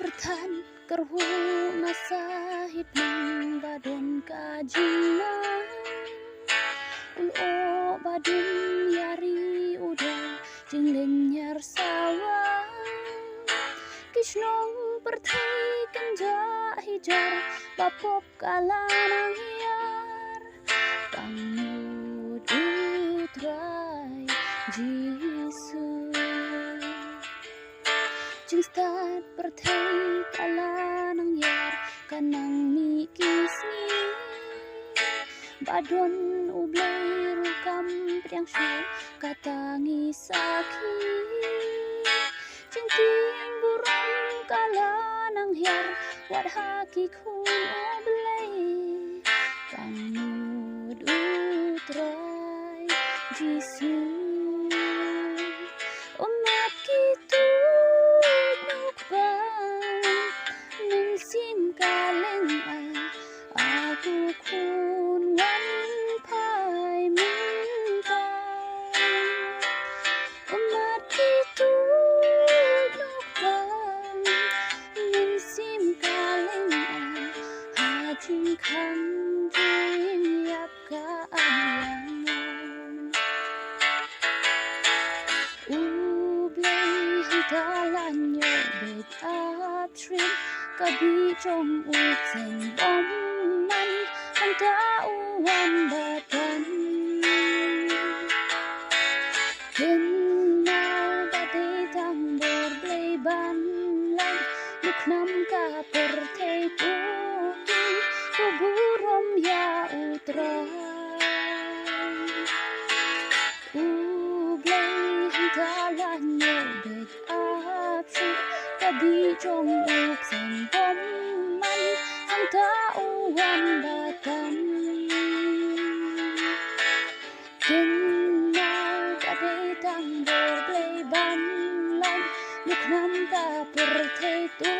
Pyrthat kyrhuh nasahit ng badon kajina ulo badun yari udah jinglenyar sawa kisnong perthai kanja hijar bapop kalanang hiar pangud utrai jisu jing start perthai kalanang yar kanang mikisni badon ublay rukam priang shu katangi saki jing ting burung kalanang yar wat haki kun ublay pangud utrai jisu umat kitu nukbang nungsim kaleng aku kun wan pai mintang umat kitu nukbang nungsim kaleng hajung kan jing yap ka anyangan ublay hantalanyo bet up trip kabi trong uk sen bom man hang ta uwan batan ken mau bate tang bor blay ban lan luk nam ka perthai tu burom ya utrai ublay hantalanyo bet up trip kabi trong uk sen bom man hang ta uwan batan ken mau bate tang bor blay ban lan luk nam ka perthai tu